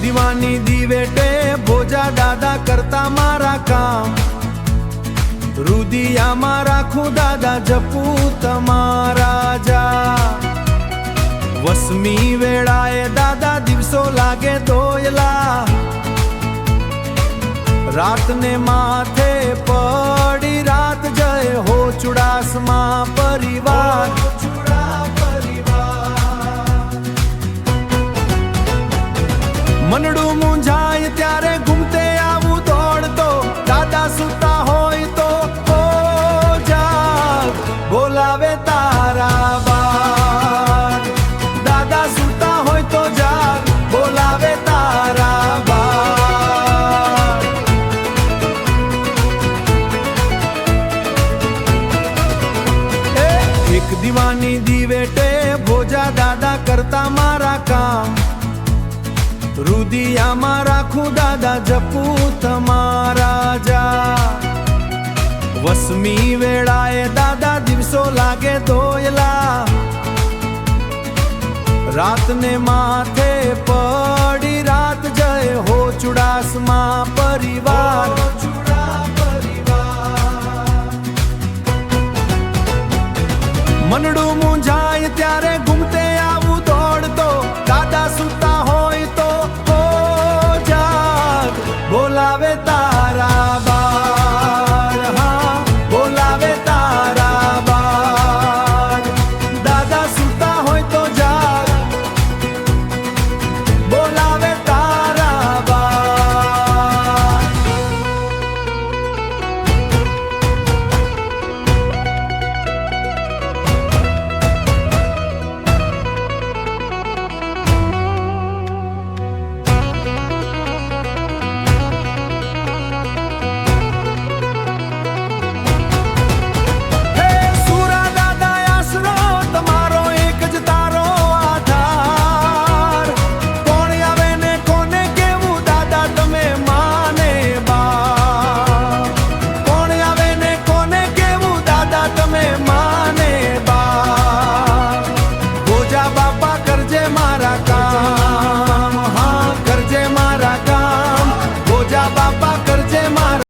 દીવાની દીવેટે ભોજા દાદા કરતા મારા કામ, રુદિયામાં રાખું દાદા જપું તમારા જા। વસમી વેળાએ દાદા દિવસો લાગે દોયલા, રાતને માથે પડી રાત જય હો ચુડાસમાં પરિવાર। મનડું મૂંઝાય ત્યારે ઘૂમતે આવું દોડતો, દાદા સુતા હોય તો જાગ બોલાવે તારા બાર। દાદા સુતા હોય તો જાગ બોલાવે તારા બાર। એક દીવાની દીવેટે ભોજા દાદા કરતા મારા કામ, રુદિયામાં રાખું દાદા જપું તમારા જા। વસમી વેળાએ દાદા દિવસો લાગે દોયલા, રાતને માથે પડી રાત જય હો ચુડાસમાં પરિવાર। મનડું મૂંઝાય ત્યારે